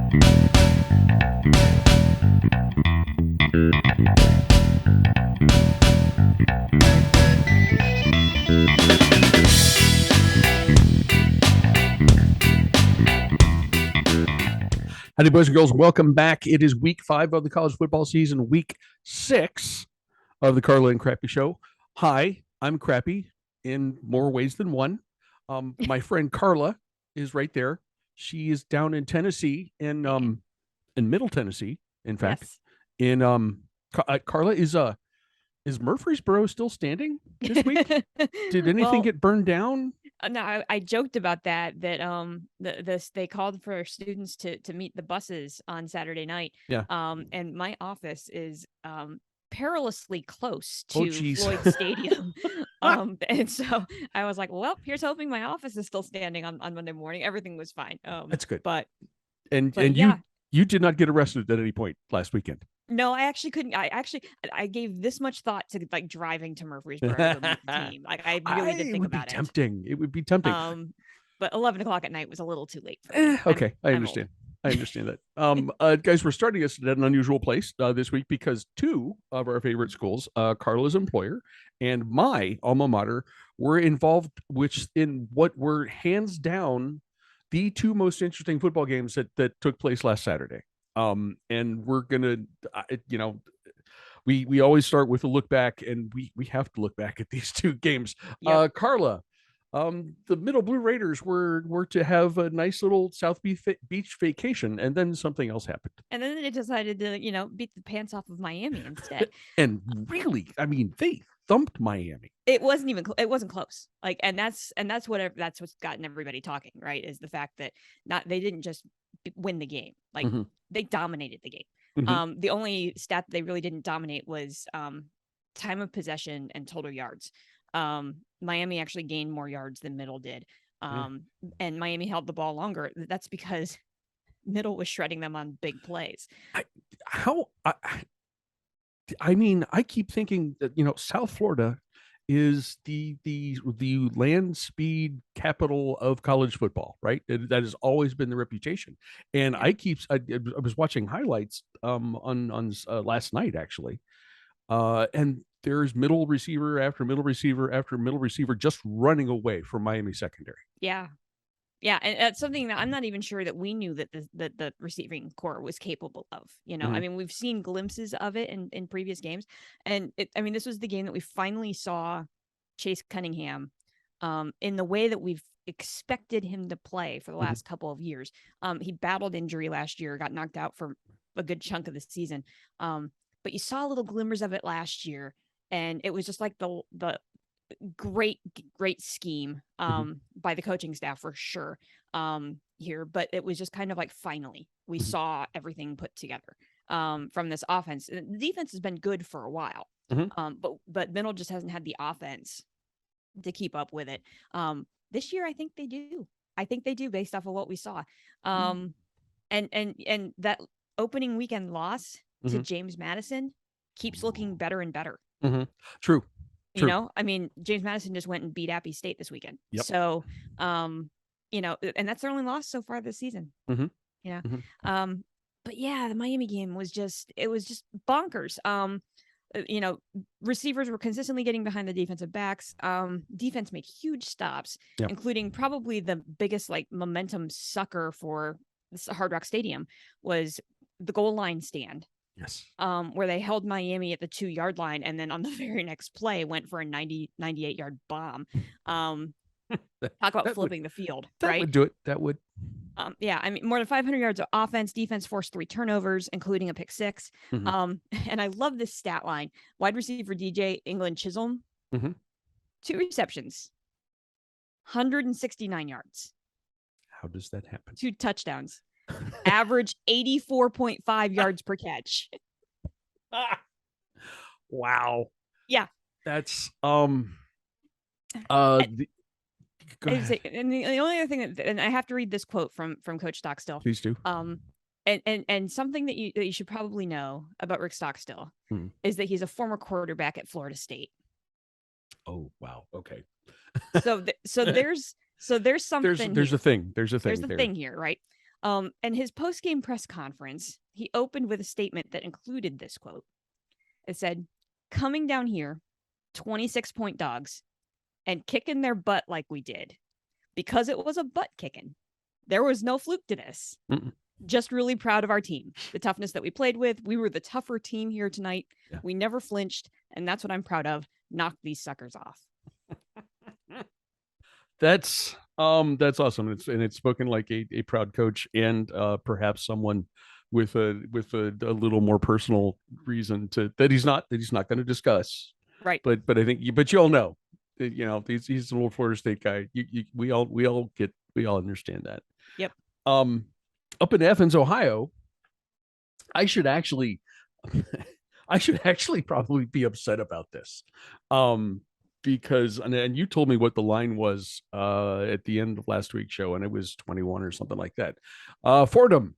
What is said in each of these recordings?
Howdy, boys and girls. Welcome back. It is week 5 of the college football season, week 6 of the Carla and Crappy show. Hi, I'm Crappy in more ways than one. My friend Carla is right there. She is down in Tennessee, in Middle Tennessee, in fact. Yes. In Carla, is Murfreesboro still standing this week? Did anything get burned down? No, I joked about that they called for students to meet the buses on Saturday night. Yeah. And my office is perilously close Oh, to geez. Floyd Stadium. And so I was like, well, here's hoping my office is still standing on Monday morning. Everything was fine. That's good. But yeah. you did not get arrested at any point last weekend. No, I actually couldn't. I gave this much thought to like driving to Murfreesboro to meet the team. Like I really did think about it. It would be tempting. But 11 o'clock at night was a little too late for me. Okay, I understand. I understand that. Guys, we're starting us at an unusual place this week because 2 of our favorite schools, Carla's employer and my alma mater, were involved, which in what were hands down the 2 most interesting football games that took place last Saturday. And we're gonna, we always start with a look back, and we have to look back at these 2 games. Yep. Carla, the Middle Blue Raiders were to have a nice little South Beach vacation, and then something else happened. And then they decided to, beat the pants off of Miami instead. And really, I mean, they thumped Miami. It wasn't close. Like, and that's what's gotten everybody talking, right? Is the fact that they didn't just win the game. Like they dominated the game. The only stat that they really didn't dominate was time of possession and total yards. Miami actually gained more yards than Middle did. And Miami held the ball longer. That's because Middle was shredding them on big plays. I keep thinking that, South Florida is the land speed capital of college football, right? That has always been the reputation. And I was watching highlights on last night, actually. And there's middle receiver after middle receiver after middle receiver just running away from Miami secondary. Yeah. Yeah, and that's something that I'm not even sure that we knew that the receiving core was capable of. I mean, we've seen glimpses of it in previous games, and this was the game that we finally saw Chase Cunningham in the way that we've expected him to play for the last couple of years. He battled injury last year, got knocked out for a good chunk of the season, but you saw little glimmers of it last year, and it was just like the great scheme by the coaching staff for sure here, but it was just kind of like finally we saw everything put together from this offense. The defense has been good for a while, but Middle just hasn't had the offense to keep up with it. This year I think they do based off of what we saw. And that opening weekend loss to James Madison keeps looking better and better. True. I mean, James Madison just went and beat Appy State this weekend. Yep. So, and that's their only loss so far this season. But yeah, the Miami game was just bonkers. Receivers were consistently getting behind the defensive backs. Defense made huge stops, including probably the biggest momentum sucker for this Hard Rock Stadium was the goal line stand. Yes. Where they held Miami at the 2-yard line, and then on the very next play went for a 98-yard bomb. Talk about flipping the field, right? That would do it. That would. Yeah, I mean, more than 500 yards of offense. Defense forced 3 turnovers, including a pick 6. And I love this stat line. Wide receiver DJ England Chisholm, 2 receptions, 169 yards. How does that happen? 2 touchdowns. Average 84.5 yards per catch. Wow. Yeah. That's and the only other thing and I have to read this quote from Coach Stockstill. Please do. And something that you should probably know about Rick Stockstill is that he's a former quarterback at Florida State. Oh, wow. Okay. So there's something. There's a thing. There's a thing here, right? And his post-game press conference, he opened with a statement that included this quote. It said, "Coming down here, 26-point dogs, and kicking their butt like we did, because it was a butt kicking. There was no fluke to this. Mm-mm. Just really proud of our team. The toughness that we played with. We were the tougher team here tonight. Yeah. We never flinched, and that's what I'm proud of. Knock these suckers off." That's awesome. It's spoken like a proud coach, and perhaps someone with a little more personal reason that he's not going to discuss. Right. But I think you all know, he's a little Florida State guy. We all understand that. Yep. Up in Athens, Ohio, I should actually probably be upset about this. Because and you told me what the line was at the end of last week's show, and it was 21 or something like that. Fordham,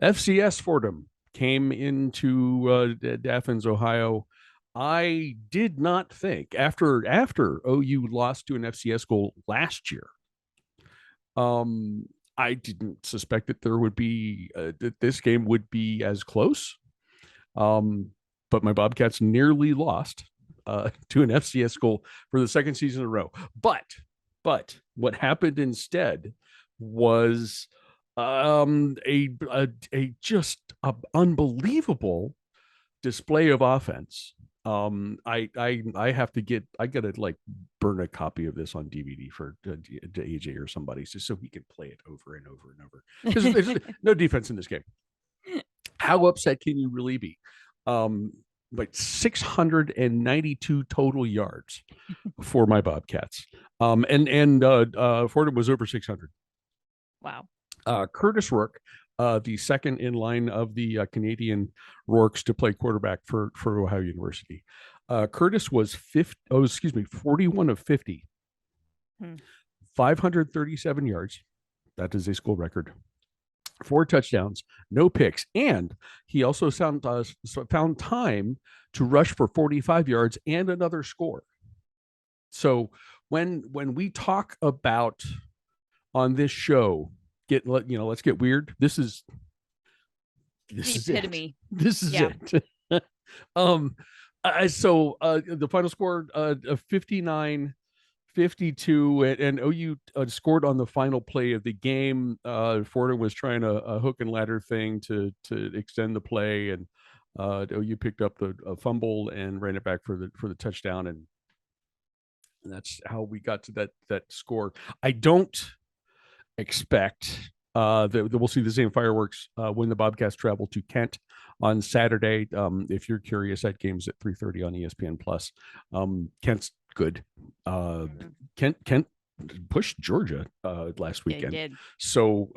FCS Fordham came into Athens, Ohio. I did not think after OU lost to an FCS school last year. I didn't suspect that there would be that this game would be as close. But my Bobcats nearly lost to an FCS school for the second season in a row. But what happened instead was a just unbelievable display of offense. I gotta like burn a copy of this on DVD for to AJ or somebody so he can play it over and over and over. There's no defense in this game. How upset can you really be? Like 692 total yards for my Bobcats. And Fordham was over 600. Wow. Curtis Rourke, the second in line of the Canadian Rourkes to play quarterback for Ohio University. Curtis was 41 of 50, 537 yards. That is a school record. 4 touchdowns, no picks, and he also found time to rush for 45 yards and another score. So when we talk about on this show, let's get weird. This is epitome. This is it. So the final score of 59-52, and OU scored on the final play of the game. Fordham was trying a hook and ladder thing to extend the play, and OU picked up a fumble and ran it back for the touchdown, and that's how we got to that score. I don't expect that we'll see the same fireworks when the Bobcats travel to Kent on Saturday. If you're curious, that game's at 3:30 on ESPN Plus. Kent's good. Kent pushed Georgia last weekend. Yeah, did. So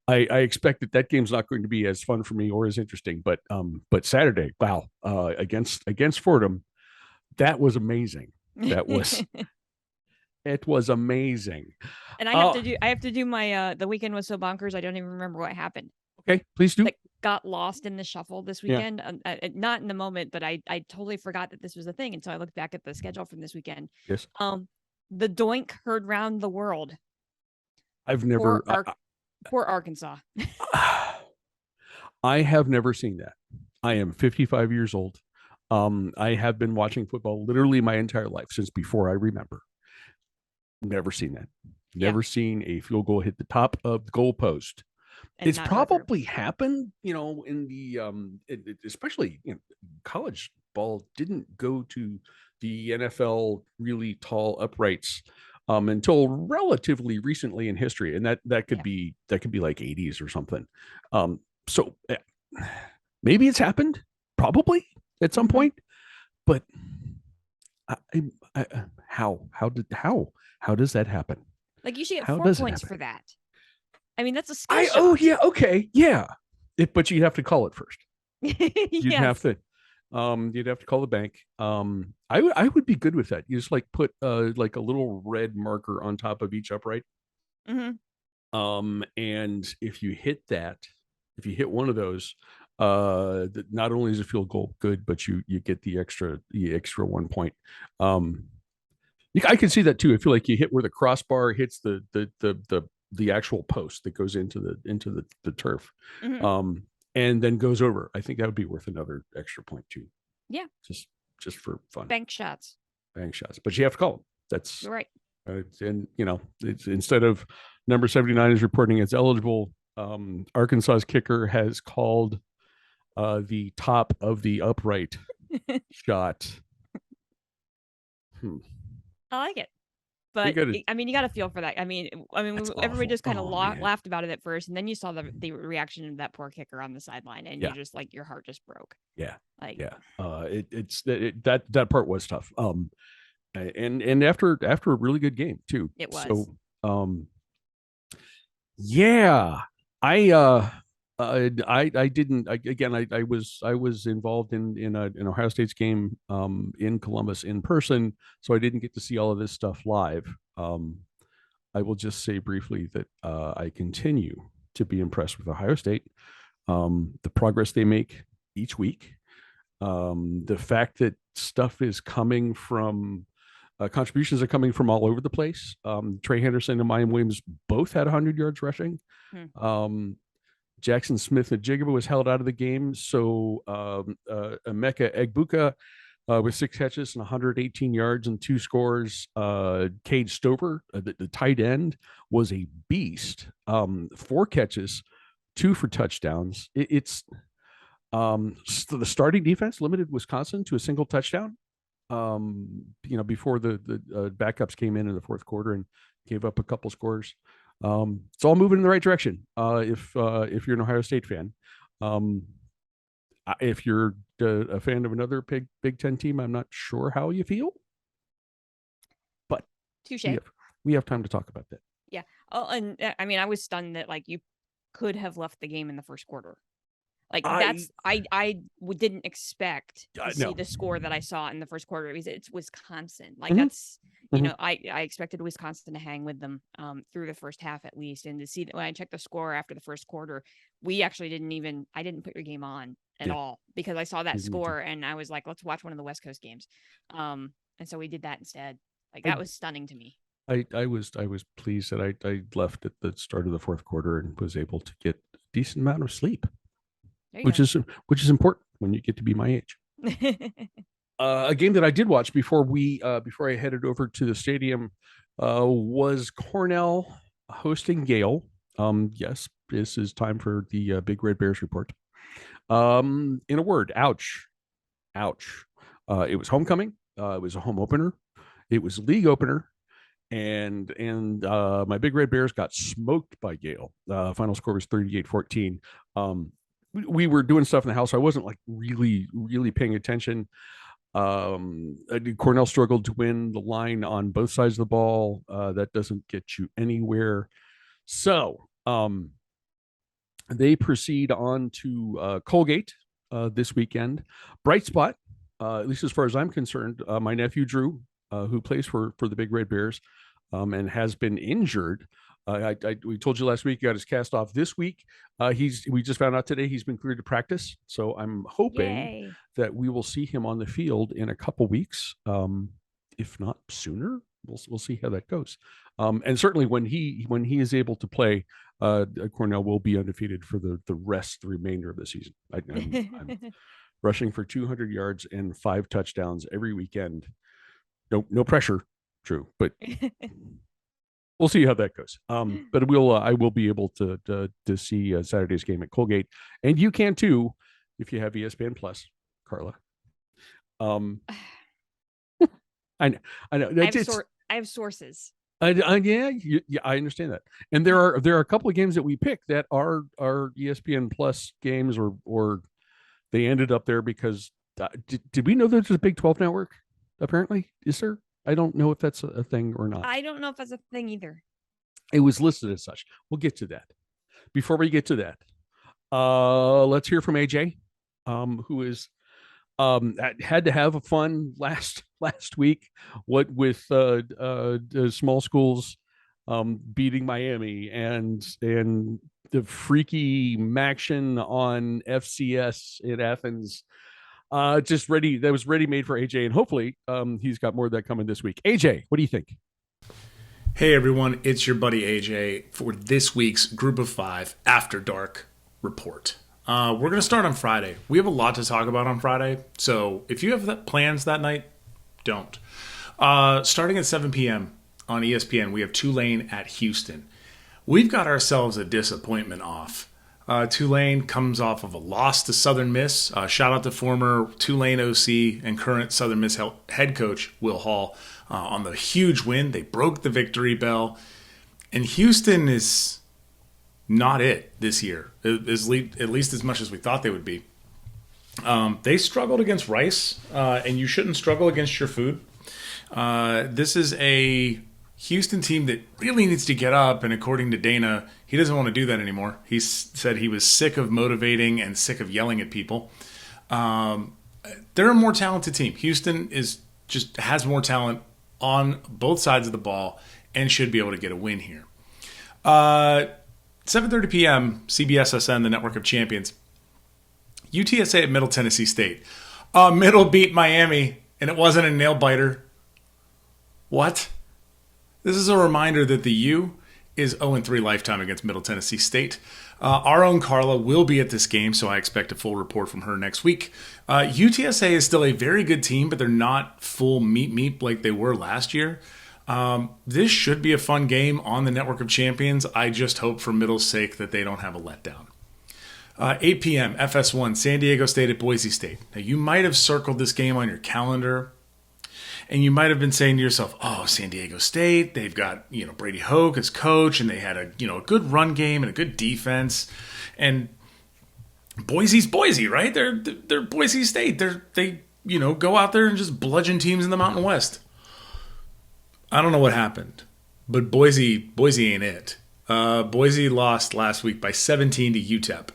I expect that game's not going to be as fun for me or as interesting. But Saturday, wow, against Fordham, that was amazing. That was it was amazing. And I have to do my the weekend was so bonkers I don't even remember what happened. Okay, please do. Like, got lost in the shuffle this weekend. Yeah. Not in the moment, but I totally forgot that this was a thing until I looked back at the schedule from this weekend. Yes. The doink heard round the world. I've never for Arkansas. I have never seen that. I am 55 years old. I have been watching football literally my entire life since before I remember. Never seen that. Never seen a field goal hit the top of the goal post. It's probably happened, in the especially college ball didn't go to the NFL really tall uprights until relatively recently in history, and that could be like 80s or something. So maybe it's happened, probably at some point, but how does that happen? Like, you should get 4 points for that. I mean, that's a skill shot. Oh yeah, okay, yeah. But you'd have to call it first. You'd have to call the bank. I would be good with that. You just like put like a little red marker on top of each upright. Mm-hmm. And if you hit one of those, not only is a field goal good, but you get the extra 1 point. I can see that too. I feel like you hit where the crossbar hits the the actual post that goes into the turf, Mhm. and then goes over. I think that would be worth another extra point too. Yeah. Just for fun. Bank shots. Bank shots, but you have to call them. That's You're right. and it's instead of number 79 is reporting it's eligible. Arkansas's kicker has called the top of the upright shot. I like it. They But got it. I mean, you got to feel for that. I mean, That's everybody awful. just kind of Oh man. laughed about it at first, and then you saw the reaction of that poor kicker on the sideline, and Yeah. you're just like, your heart just broke. Yeah. Like, Yeah. That part was tough. And after a really good game too. it was. So yeah, I I didn't again. I was involved in an Ohio State's game in Columbus in person, so I didn't get to see all of this stuff live. I will just say briefly that I continue to be impressed with Ohio State, the progress they make each week, the fact that stuff is coming from contributions are coming from all over the place. Trey Henderson and Mayan Williams both had 100 yards rushing. Jackson Smith and Jigaba was held out of the game. So Emeka Egbuka with 6 catches and 118 yards and 2 scores. Cade Stover, the tight end, was a beast. 4 catches, 2 for touchdowns. It's the starting defense limited Wisconsin to a single touchdown. Before the backups came in the fourth quarter and gave up a couple scores. It's all moving in the right direction. If you're an Ohio State fan, if you're a fan of another Big Ten team, I'm not sure how you feel, but touche. We have time to talk about that. Yeah. Oh, and I mean, I was stunned that like you could have left the game in the first quarter. Like I didn't expect to see the score that I saw in the first quarter. It's Wisconsin. Like that's I expected Wisconsin to hang with them through the first half at least, and to see that when I checked the score after the first quarter, we actually I didn't put your game on at all because I saw that score and I was like, let's watch one of the West Coast games, and so we did that instead. Like that was stunning to me. I was pleased that I left at the start of the fourth quarter and was able to get a decent amount of sleep. Which is important when you get to be my age. A game that I did watch before I headed over to the stadium was Cornell hosting Yale. Yes, this is time for the Big Red Bears report. In a word, ouch. It was homecoming. It was a home opener. It was a league opener. And my Big Red Bears got smoked by Yale. Final score was 38-14. We were doing stuff in the house. So I wasn't like really paying attention. Cornell struggled to win the line on both sides of the ball. That doesn't get you anywhere. So they proceed on to Colgate this weekend. Bright spot, at least as far as I'm concerned, my nephew Drew, who plays for the Big Red Bears and has been injured. We told you last week he got his cast off this week. We just found out today he's been cleared to practice. So I'm hoping that we will see him on the field in a couple weeks, if not sooner. We'll see how that goes. And certainly when he is able to play, Cornell will be undefeated for the remainder of the season. I'm rushing for 200 yards and 5 touchdowns every weekend. No pressure, Drew, but we'll see how that goes. But I will be able to see Saturday's game at Colgate, and you can too if you have ESPN Plus, Carla. I know. I have sources. Yeah, I understand that. And there are a couple of games that we picked that are ESPN Plus games, or they ended up there because did we know there's a Big 12 network? Apparently, is there? I don't know if that's a thing or not. I don't know if that's a thing either. It was listed as such. We'll get to that. Before we get to that, let's hear from AJ, who is had to have a fun last week. What with small schools beating Miami and the freaky action on FCS in Athens. That was ready made for AJ, and hopefully he's got more of that coming this week. AJ, what do you think? Hey everyone, it's your buddy AJ for this week's Group of 5 After Dark report. We're going to start on Friday. We have a lot to talk about on Friday, so if you have plans that night, don't. Starting at 7 p.m. on ESPN, we have Tulane at Houston. We've got ourselves a disappointment off. Tulane comes off of a loss to Southern Miss. Shout out to former Tulane OC and current Southern Miss head coach Will Hall on the huge win. They broke the victory bell. And Houston is not it this year, at least as much as we thought they would be. They struggled against Rice, and you shouldn't struggle against your food. This is a Houston team that really needs to get up, and according to Dana, he doesn't want to do that anymore. He said he was sick of motivating and sick of yelling at people. They're a more talented team. Houston has more talent on both sides of the ball and should be able to get a win here. 7:30 p.m., CBSSN, the Network of Champions. UTSA at Middle Tennessee State. Middle beat Miami, and it wasn't a nail-biter. What? This is a reminder that the U is 0-3 lifetime against Middle Tennessee State. Our own Carla will be at this game, so I expect a full report from her next week. UTSA is still a very good team, but they're not full Meep like they were last year. This should be a fun game on the Network of Champions. I just hope for Middle's sake that they don't have a letdown. 8 p.m., FS1, San Diego State at Boise State. Now, you might have circled this game on your calendar, and you might have been saying to yourself, oh, San Diego State, they've got, Brady Hoke as coach, and they had a good run game and a good defense. And Boise's Boise, right? They're Boise State. They go out there and just bludgeon teams in the Mountain West. I don't know what happened, but Boise ain't it. Boise lost last week by 17 to UTEP.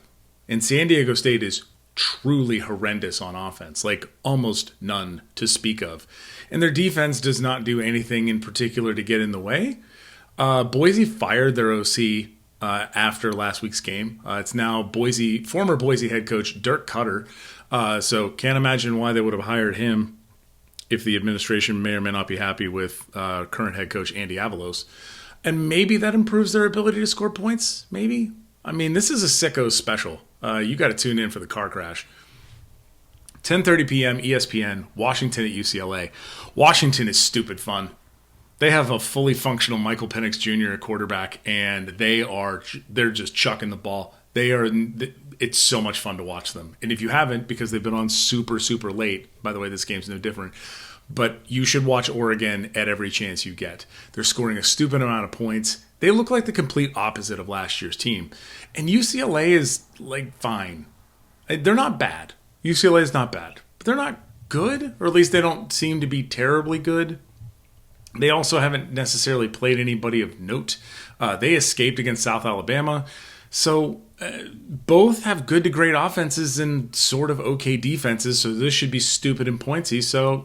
And San Diego State is truly horrendous on offense, like almost none to speak of. And their defense does not do anything in particular to get in the way. Boise fired their OC after last week's game. It's now former Boise head coach Dirk Cutter. So can't imagine why they would have hired him if the administration may or may not be happy with current head coach Andy Avalos. And maybe that improves their ability to score points, maybe. I mean, this is a sicko special. You got to tune in for the car crash. 10:30 p.m. ESPN, Washington at UCLA. Washington is stupid fun. They have a fully functional Michael Penix Jr. at quarterback, and they're just chucking the ball. It's so much fun to watch them. And if you haven't, because they've been on super, super late, by the way, this game's no different, but you should watch Oregon at every chance you get. They're scoring a stupid amount of points. They look like the complete opposite of last year's team. And UCLA is, fine. They're not bad. UCLA is not bad. But they're not good, or at least they don't seem to be terribly good. They also haven't necessarily played anybody of note. They escaped against South Alabama. So both have good to great offenses and sort of okay defenses. So this should be stupid and pointsy. So,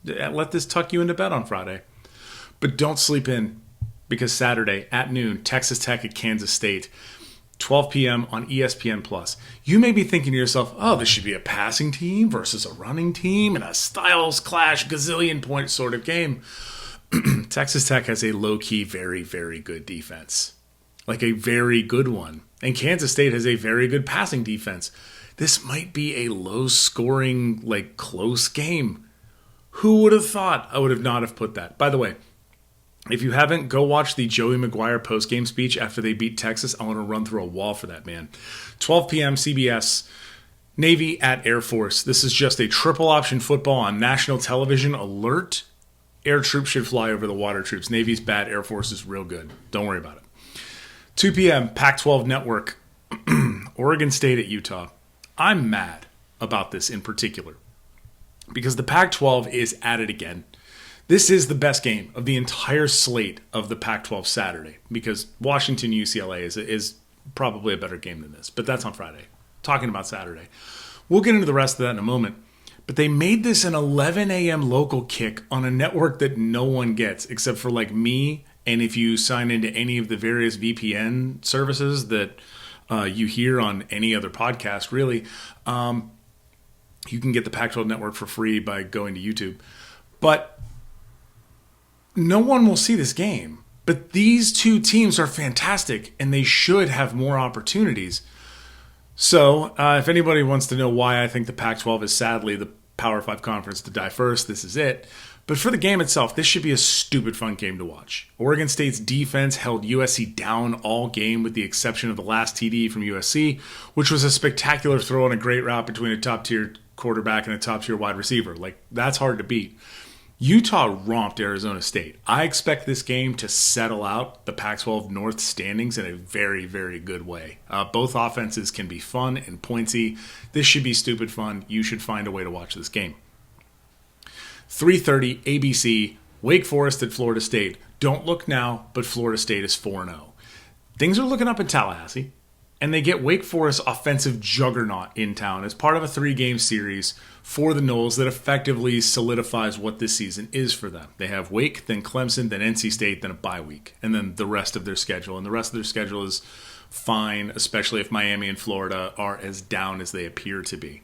let this tuck you into bed on Friday. But don't sleep in, because Saturday at noon, Texas Tech at Kansas State, 12 p.m. on ESPN+. You may be thinking to yourself, oh, this should be a passing team versus a running team and a styles clash, gazillion point sort of game. Texas Tech has a low-key, very, very good defense. Like a very good one. And Kansas State has a very good passing defense. This might be a low-scoring, close game. Who would have thought? I would have not have put that. By the way, if you haven't, go watch the Joey McGuire postgame speech after they beat Texas. I want to run through a wall for that man. 12 p.m. CBS, Navy at Air Force. This is just a triple option football on national television. Alert. Air troops should fly over the water troops. Navy's bad. Air Force is real good. Don't worry about it. 2 p.m. Pac-12 Network. Oregon State at Utah. I'm mad about this in particular because the Pac-12 is at it again. This is the best game of the entire slate of the Pac-12 Saturday, because Washington UCLA is probably a better game than this. But that's on Friday. Talking about Saturday. We'll get into the rest of that in a moment. But they made this an 11 a.m. local kick on a network that no one gets except for me. And if you sign into any of the various VPN services that you hear on any other podcast, really, you can get the Pac-12 network for free by going to YouTube. But no one will see this game. But these two teams are fantastic, and they should have more opportunities. So, if anybody wants to know why I think the Pac-12 is sadly the Power 5 conference to die first, this is it. But for the game itself, this should be a stupid fun game to watch. Oregon State's defense held USC down all game with the exception of the last TD from USC, which was a spectacular throw on a great route between a top-tier quarterback and a top-tier wide receiver. Like, that's hard to beat. Utah romped Arizona State. I expect this game to settle out the Pac-12 North standings in a very, very good way. Both offenses can be fun and pointsy. This should be stupid fun. You should find a way to watch this game. 3:30 ABC, Wake Forest at Florida State. Don't look now, but Florida State is 4-0. Things are looking up in Tallahassee, and they get Wake Forest offensive juggernaut in town as part of a 3-game series for the Noles that effectively solidifies what this season is for them. They have Wake, then Clemson, then NC State, then a bye week, and then the rest of their schedule. And the rest of their schedule is fine, especially if Miami and Florida are as down as they appear to be.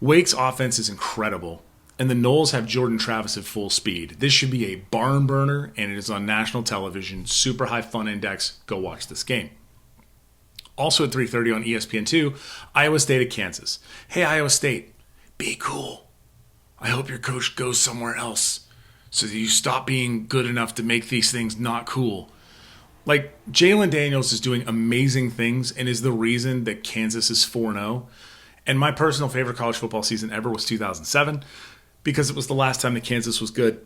Wake's offense is incredible, and the Noles have Jordan Travis at full speed. This should be a barn burner, and it is on national television. Super high fun index. Go watch this game. Also at 3:30 on ESPN2, Iowa State at Kansas. Hey, Iowa State, be cool. I hope your coach goes somewhere else so that you stop being good enough to make these things not cool. Like, Jalen Daniels is doing amazing things and is the reason that Kansas is 4-0. And my personal favorite college football season ever was 2007 because it was the last time that Kansas was good.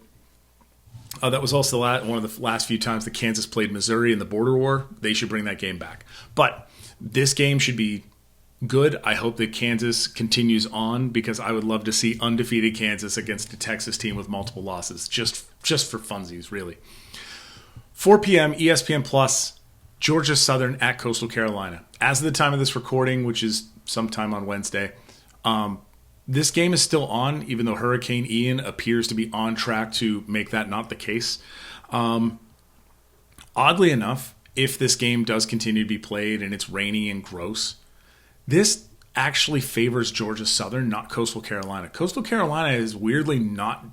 That was also one of the last few times that Kansas played Missouri in the border war. They should bring that game back. But this game should be good. I hope that Kansas continues on because I would love to see undefeated Kansas against a Texas team with multiple losses, just for funsies, really. 4 p.m. ESPN Plus, Georgia Southern at Coastal Carolina. As of the time of this recording, which is sometime on Wednesday, this game is still on, even though Hurricane Ian appears to be on track to make that not the case. Oddly enough, if this game does continue to be played and it's rainy and gross, this actually favors Georgia Southern, not Coastal Carolina. Coastal Carolina is weirdly not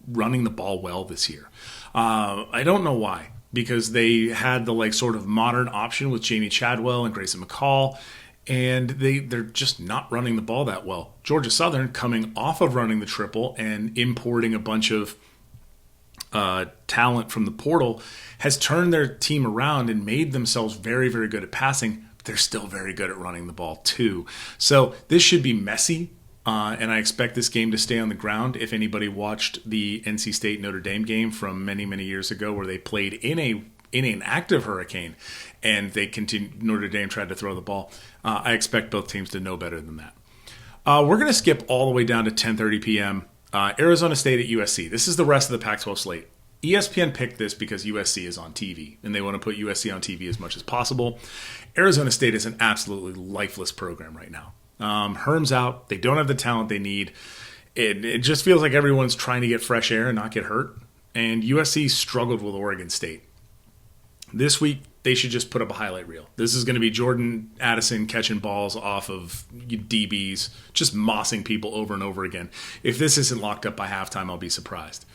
running the ball well this year. I don't know why, because they had the sort of modern option with Jamie Chadwell and Grayson McCall, and they're just not running the ball that well. Georgia Southern, coming off of running the triple and importing a bunch of talent from the portal, has turned their team around and made themselves very, very good at passing. But they're still very good at running the ball too. So this should be messy, and I expect this game to stay on the ground. If anybody watched the NC State Notre Dame game from many, many years ago, where they played in an active hurricane, and Notre Dame tried to throw the ball, I expect both teams to know better than that. We're going to skip all the way down to 10:30 p.m. Arizona State at USC. This is the rest of the Pac-12 slate. ESPN picked this because USC is on TV, and they want to put USC on TV as much as possible. Arizona State is an absolutely lifeless program right now. Herm's out. They don't have the talent they need. It just feels like everyone's trying to get fresh air and not get hurt. And USC struggled with Oregon State. This week, they should just put up a highlight reel. This is going to be Jordan Addison catching balls off of DBs, just mossing people over and over again. If this isn't locked up by halftime, I'll be surprised.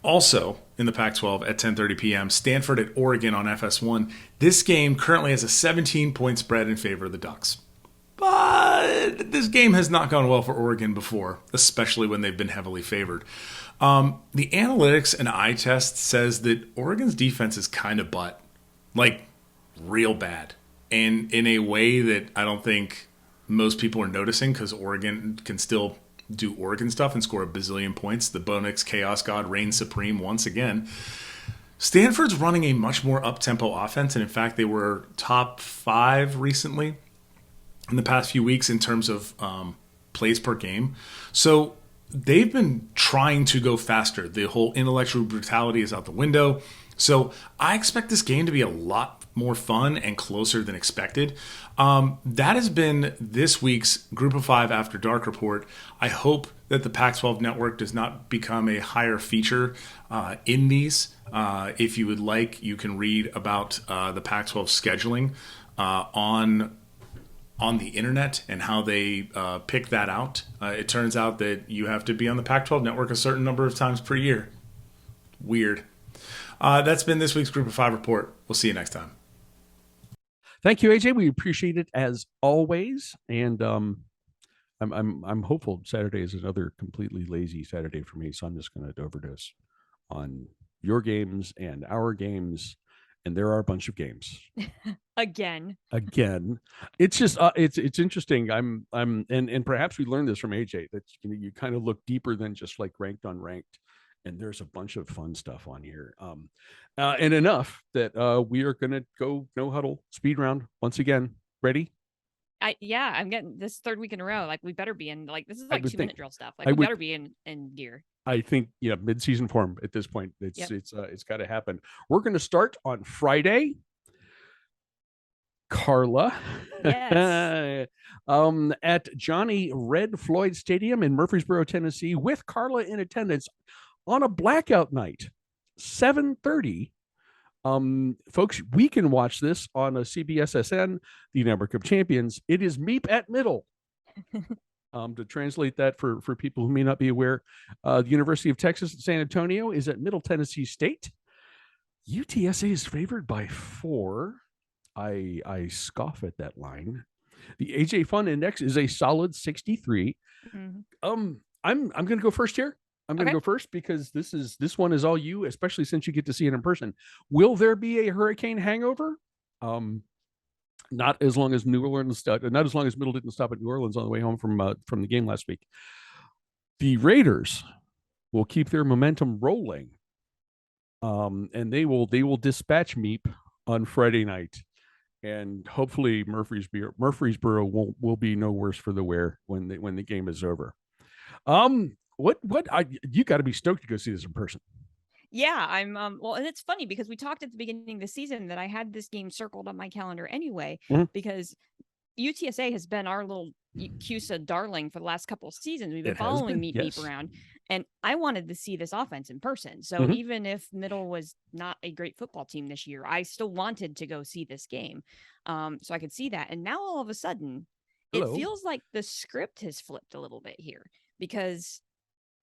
Also, in the Pac-12 at 10:30 p.m., Stanford at Oregon on FS1. This game currently has a 17-point spread in favor of the Ducks. But this game has not gone well for Oregon before, especially when they've been heavily favored. The analytics and eye test says that Oregon's defense is kind of butt. Real bad. And in a way that I don't think most people are noticing, because Oregon can still do Oregon stuff and score a bazillion points. The Bonix Chaos God reigns supreme once again. Stanford's running a much more up-tempo offense, and in fact, they were top 5 recently in the past few weeks in terms of plays per game. So they've been trying to go faster. The whole intellectual brutality is out the window. So I expect this game to be a lot more fun and closer than expected. That has been this week's Group of 5 After Dark report. I hope that the Pac-12 network does not become a higher feature in these. If you would like, you can read about the Pac-12 scheduling on the internet and how they pick that out. It turns out that you have to be on the Pac-12 network a certain number of times per year. Weird. That's been this week's Group of Five report. We'll see you next time. Thank you, AJ. We appreciate it as always. And I'm hopeful Saturday is another completely lazy Saturday for me. So I'm just going to overdose on your games and our games. And there are a bunch of games. Again. It's just it's interesting. And perhaps we learned this from AJ that you kind of look deeper than just like ranked on ranked. And there's a bunch of fun stuff on here. And enough that we are going to go no huddle speed round once again. Ready? I'm getting this third week in a row. Like we better be in, like, this is like 2-minute drill stuff. Like better be in gear. I think, mid-season form at this point. It's got to happen. We're going to start on Friday. Carla, yes. At Johnny Red Floyd Stadium in Murfreesboro, Tennessee, with Carla in attendance on a blackout night, 7:30. Folks, we can watch this on a CBSSN, the Network of Champions. It is Meep at Middle. To translate that for people who may not be aware, the University of Texas at San Antonio is at Middle Tennessee State. UTSA is favored by 4. I scoff at that line. The AJ Fun Index is a solid 63. Mm-hmm. I'm going to go first here. I'm going to go first because this one is all you, especially since you get to see it in person. Will there be a hurricane hangover? Not as long as Middle didn't stop at New Orleans on the way home from the game last week. The Raiders will keep their momentum rolling, and they will dispatch Meep on Friday night, and hopefully Murfreesboro will be no worse for the wear when the game is over. You got to be stoked to go see this in person. Yeah, I'm well, and it's funny because we talked at the beginning of the season that I had this game circled on my calendar anyway, because UTSA has been our little CUSA darling for the last couple of seasons. We've been following Meep around, and I wanted to see this offense in person. So even if Middle was not a great football team this year, I still wanted to go see this game, so I could see that. And now all of a sudden, it feels like the script has flipped a little bit here, because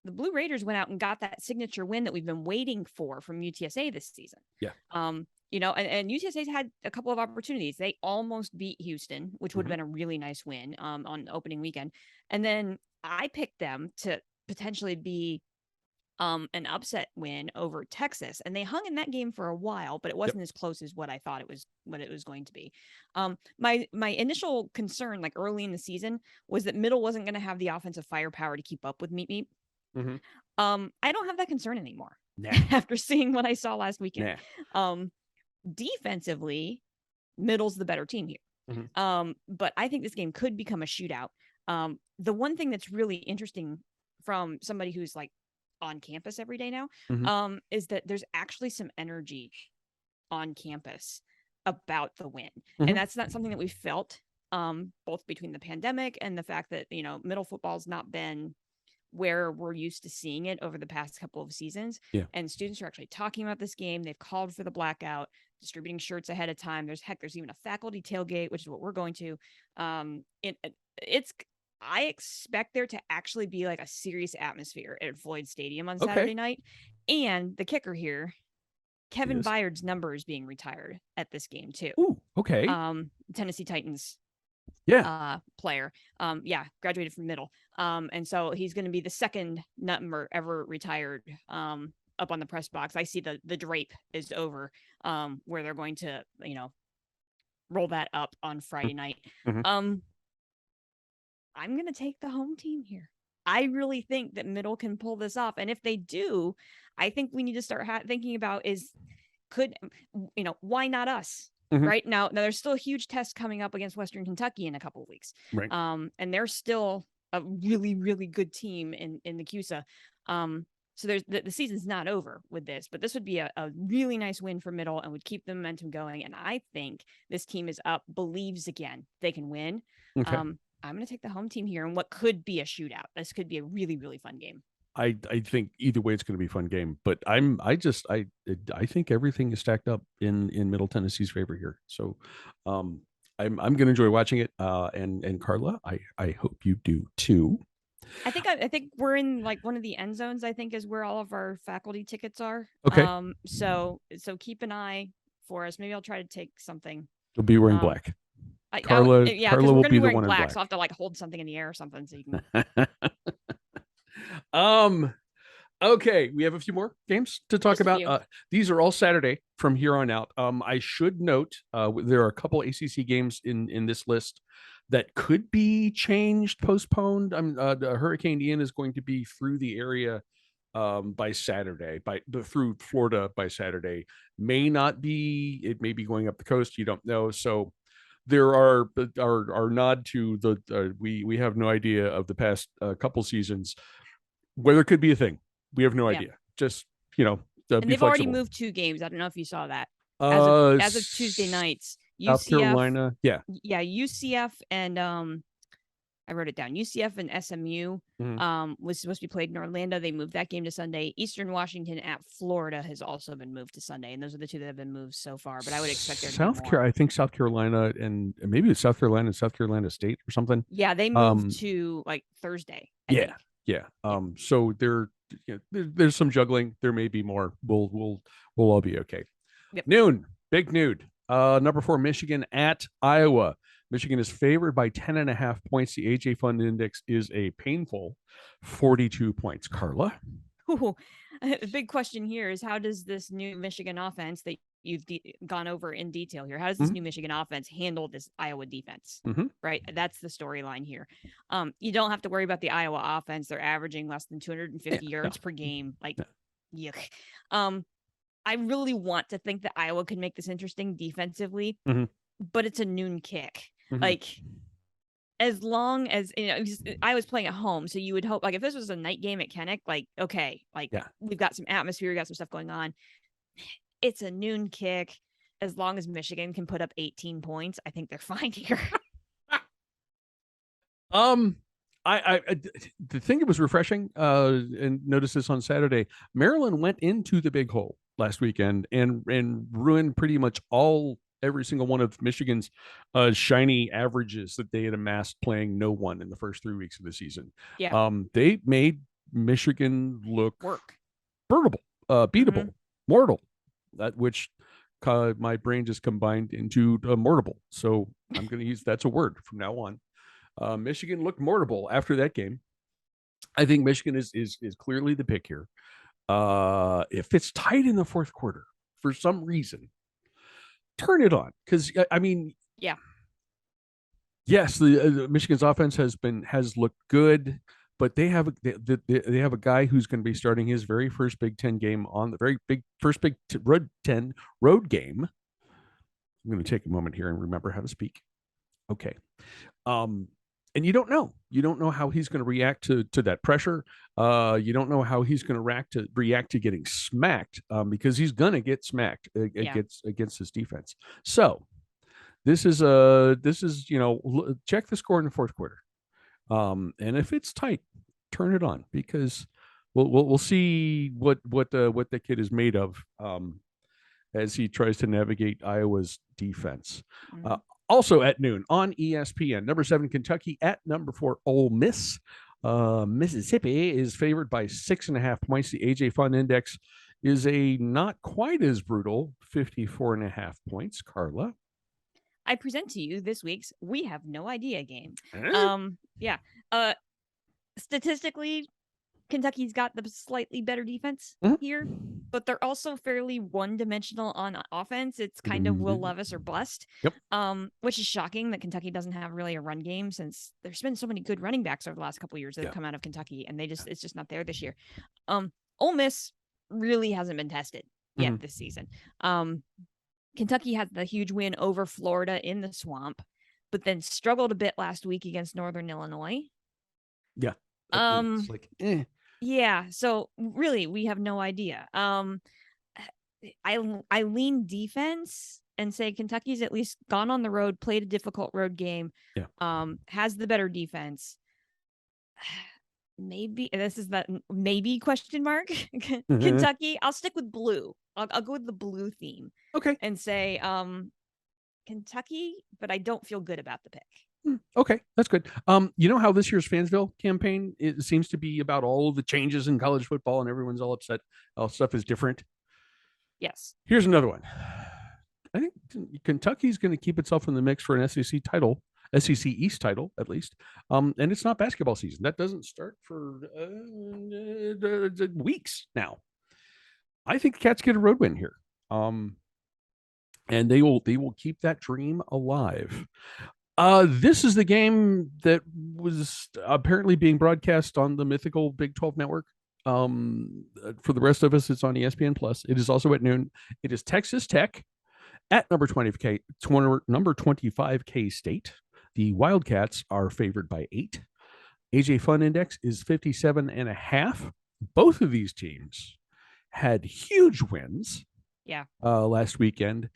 the Blue Raiders went out and got that signature win that we've been waiting for from UTSA this season. Yeah. And UTSA's had a couple of opportunities. They almost beat Houston, which would have been a really nice win on opening weekend. And then I picked them to potentially be an upset win over Texas. And they hung in that game for a while, but it wasn't as close as what I thought it was going to be. My initial concern, like early in the season, was that Middle wasn't going to have the offensive firepower to keep up with Meep. I don't have that concern anymore after seeing what I saw last weekend. Defensively, Middle's the better team here. But I think this game could become a shootout. The one thing that's really interesting from somebody who's like on campus every day now, is that there's actually some energy on campus about the win. And that's not something that we felt both between the pandemic and the fact that, Middle football's not been where we're used to seeing it over the past couple of seasons. And students are actually talking about this game. They've called for the blackout, distributing shirts ahead of time. There's even a faculty tailgate, which is what we're going to. I expect there to actually be like a serious atmosphere at Floyd Stadium on Saturday night. And the kicker here, Kevin Byard's number is being retired at this game too. Ooh, okay. Tennessee Titans player. Graduated from Middle. And so he's going to be the second number ever retired up on the press box. I see the drape is over where they're going to, roll that up on Friday night. I'm going to take the home team here. I really think that Middle can pull this off. And if they do, I think we need to start thinking about why not us? Right now, there's still a huge test coming up against Western Kentucky in a couple of weeks. Right. And they're still a really, really good team in the CUSA. So there's the season's not over with this, but this would be a really nice win for Middle and would keep the momentum going. And I think this team is believes again they can win. Okay. I'm going to take the home team here in what could be a shootout. This could be a really, really fun game. I think either way it's going to be a fun game, but I think everything is stacked up in Middle Tennessee's favor here. So I'm going to enjoy watching it. And Carla, I hope you do too. I think we're in like one of the end zones, I think is where all of our faculty tickets are. Okay. So keep an eye for us. Maybe I'll try to take something. You'll be wearing black. Carla, Carla because we're will gonna be be the wearing one in black, black. so I'll have to like hold something in the air or something so you can. Okay, we have a few more games to talk Just a few. about. These are all Saturday from here on out. I should note there are a couple ACC games in this list that could be changed, postponed. The Hurricane Ian is going to be through the area by Saturday, through Florida by Saturday. May not be. It may be going up the coast. You don't know. So there are our nod to the we have no idea of the past couple seasons. Weather could be a thing. We have no idea. Just, and be they've already flexible. moved 2 games. I don't know if you saw that. As of Tuesday nights, South UCF, Carolina, yeah, UCF and I wrote it down. UCF and SMU was supposed to be played in Orlando. They moved that game to Sunday. Eastern Washington at Florida has also been moved to Sunday, and those are the 2 that have been moved so far. But I would expect there to be more. I think South Carolina and maybe it's South Carolina and South Carolina State or something. Yeah, they moved to like Thursday. I think. Yeah. So there's some juggling. There may be more. We'll all be okay. Yep. Noon, big noon. Number 4, Michigan at Iowa. Michigan is favored by 10.5 points. The AJ Fund Index is a painful 42 points. Carla? Ooh, the big question here is how does this new Michigan offense that you've gone over in detail here, how does this new Michigan offense handle this Iowa defense? Right? That's the storyline here. You don't have to worry about the Iowa offense. They're averaging less than 250 yards per game. Like, yuck. I really want to think that Iowa can make this interesting defensively, but it's a noon kick. Like, as long as I was playing at home, so you would hope, like, if this was a night game at Kenneck, like, okay, like we've got some atmosphere, we got some stuff going on. It's a noon kick. As long as Michigan can put up 18 points, I think they're fine here. I the thing that was refreshing, and noticed this on Saturday. Maryland went into the big hole last weekend and ruined pretty much every single one of Michigan's shiny averages that they had amassed playing no one in the first 3 weeks of the season. Yeah. They made Michigan look beatable, mortal, which my brain just combined into mortable. So I'm going to use that's a word from now on. Michigan looked mortable after that game. I think Michigan is clearly the pick here. If it's tight in the fourth quarter for some reason, turn it on, because yes, the Michigan's offense has looked good, but they have a guy who's going to be starting his very first Big Ten game on the very big first road game. I'm going to take a moment here and remember how to speak. Okay. And you don't know how he's going to react to that pressure. You don't know how he's going to react to getting smacked, because he's going to get smacked against his defense. So this is check the score in the fourth quarter. And if it's tight, turn it on, because we'll see what the kid is made of, as he tries to navigate Iowa's defense. Also at noon on ESPN, number 7 Kentucky at number 4 Ole Miss. Mississippi is favored by 6.5 points. The AJ Fun Index is a not quite as brutal 54.5 points. Carla? I present to you this week's We Have No Idea game. Statistically, Kentucky's got the slightly better defense here, but they're also fairly one-dimensional on offense. It's kind of Will Levis or bust, which is shocking that Kentucky doesn't have really a run game, since there's been so many good running backs over the last couple of years that have come out of Kentucky, and it's just not there this year. Ole Miss really hasn't been tested yet this season. Kentucky had the huge win over Florida in the Swamp, but then struggled a bit last week against Northern Illinois. Yeah. It's like, Yeah, so really we have no idea. I lean defense and say Kentucky's at least gone on the road, played a difficult road game. Has the better defense. Maybe this is that maybe question mark. Kentucky. I'll stick with blue. I'll go with the blue theme. Okay. And say Kentucky, but I don't feel good about the pick. Okay, that's good. You know how this year's Fansville campaign, it seems to be about all of the changes in college football, and everyone's all upset. All stuff is different. Yes. Here's another one. I think Kentucky's going to keep itself in the mix for an SEC title, SEC East title at least. And it's not basketball season. That doesn't start for weeks now. I think the Cats get a road win here. And they will keep that dream alive. This is the game that was apparently being broadcast on the mythical Big 12 network. For the rest of us, it's on ESPN Plus. It is also at noon. It is Texas Tech at number 25 K State. The Wildcats are favored by 8. AJ Fun Index is 57.5. Both of these teams had huge wins. Yeah. Last weekend.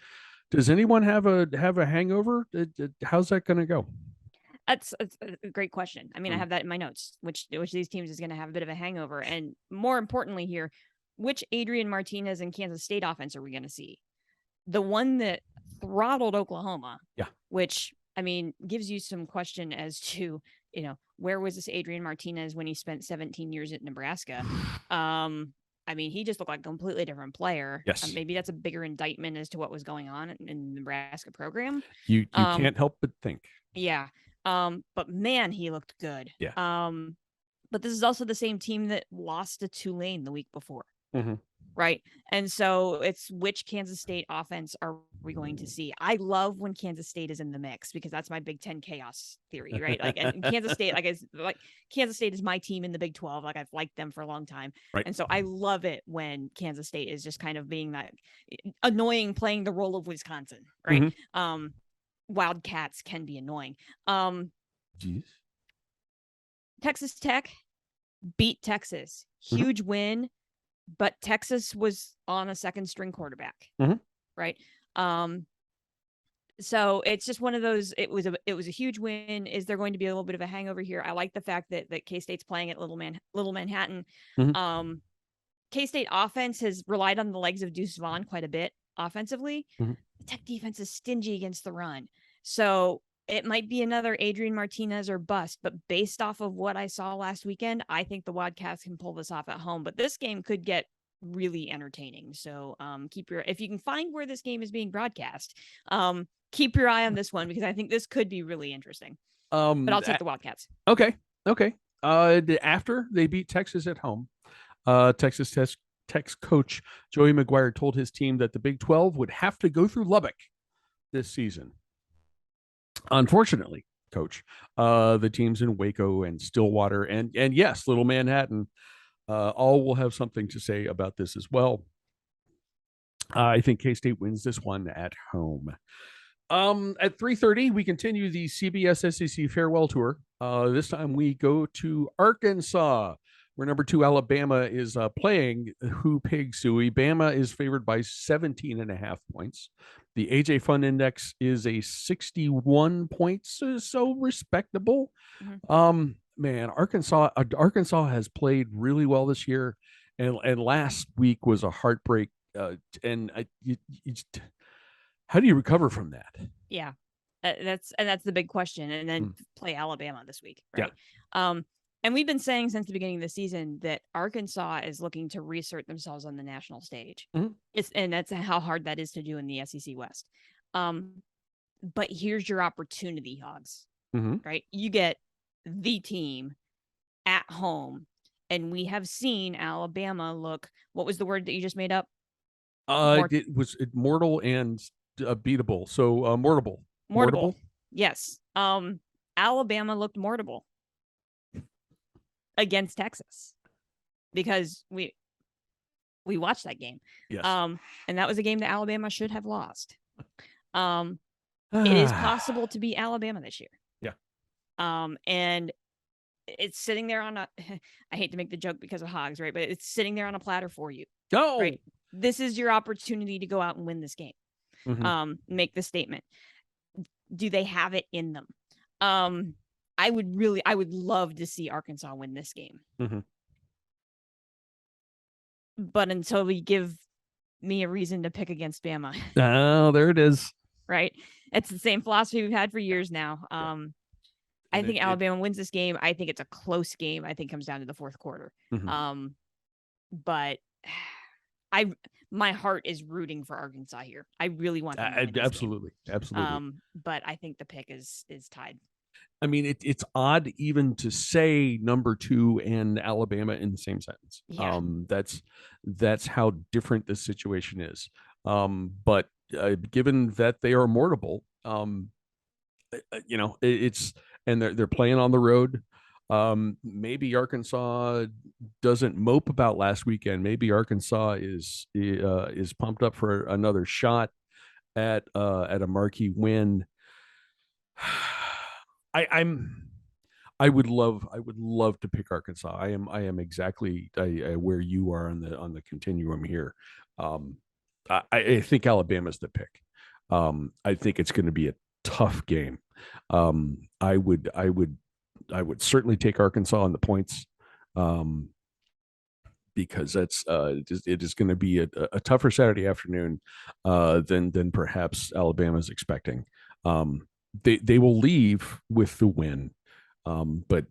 Does anyone have a hangover? How's that going to go? That's a great question. I mean, I have that in my notes. Which of these teams is going to have a bit of a hangover? And more importantly here, which Adrian Martinez and Kansas State offense are we going to see? The one that throttled Oklahoma. Yeah. Which, I mean, gives you some question as to, where was this Adrian Martinez when he spent 17 years at Nebraska? I mean, he just looked like a completely different player. Yes. Maybe that's a bigger indictment as to what was going on in the Nebraska program. You can't help but think. Yeah. But man, he looked good. Yeah. But this is also the same team that lost to Tulane the week before. Mm-hmm. Right. And so it's which Kansas State offense are we going to see? I love when Kansas State is in the mix because that's my Big Ten chaos theory, right? Like, and Kansas State, Kansas State is my team in the Big 12. Like, I've liked them for a long time. Right. And so I love it when Kansas State is just kind of being that annoying, playing the role of Wisconsin, right? Mm-hmm. Wildcats can be annoying. Jeez. Texas Tech beat Texas. Huge win. But Texas was on a second string quarterback, right? So it's just one of those. It was a huge win. Is there going to be a little bit of a hangover here? I like the fact that K-State's playing at Little Manhattan. K-State offense has relied on the legs of Deuce Vaughn quite a bit offensively. The Tech defense is stingy against the run, so it might be another Adrian Martinez or bust, but based off of what I saw last weekend, I think the Wildcats can pull this off at home, but this game could get really entertaining. So if you can find where this game is being broadcast, keep your eye on this one because I think this could be really interesting. But I'll take the Wildcats. Okay. After they beat Texas at home, Texas Tech's coach Joey McGuire told his team that the Big 12 would have to go through Lubbock this season. Unfortunately, coach, the teams in Waco and Stillwater and yes, Little Manhattan, all will have something to say about this as well. I think K-State wins this one at home. At 3:30, we continue the CBS SEC farewell tour. This time we go to Arkansas, where number 2 Alabama is playing Who Pig Suey. Bama is favored by 17.5 points. The AJ Fun Index is a 61 points, so respectable. Man, Arkansas has played really well this year, and last week was a heartbreak. How do you recover from that? Yeah, that's the big question. And then play Alabama this week, right? Yeah. And we've been saying since the beginning of the season that Arkansas is looking to reassert themselves on the national stage. And that's how hard that is to do in the SEC West. But here's your opportunity, Hogs, right? You get the team at home, and we have seen Alabama look, what was the word that you just made up? It was mortal and beatable. So Mortable. Yes. Alabama looked mortable against Texas because we watched that game. Yes. And that was a game that Alabama should have lost. It is possible to beat Alabama this year. Yeah. And it's sitting there on I hate to make the joke because of Hogs, right? But it's sitting there on a platter for you. Oh, right? This is your opportunity to go out and win this game. Make the statement. Do they have it in them? I would love to see Arkansas win this game. But until we give me a reason to pick against Bama. Oh, there it is. Right. It's the same philosophy we've had for years now. I think Alabama wins this game. I think it's a close game. I think it comes down to the fourth quarter. Mm-hmm. But my heart is rooting for Arkansas here. I really want them to win absolutely. But I think the pick is tied. I mean, it's odd even to say number 2 and Alabama in the same sentence. Yeah. That's how different this situation is. But given that they are mortable, it's and they're playing on the road. Maybe Arkansas doesn't mope about last weekend. Maybe Arkansas is pumped up for another shot at a marquee win. I would love to pick Arkansas. I am exactly where you are on the continuum here. I think Alabama's the pick. I think it's going to be a tough game. I would certainly take Arkansas on the points, because it is going to be a tougher Saturday afternoon than perhaps Alabama's expecting. They will leave with the win, but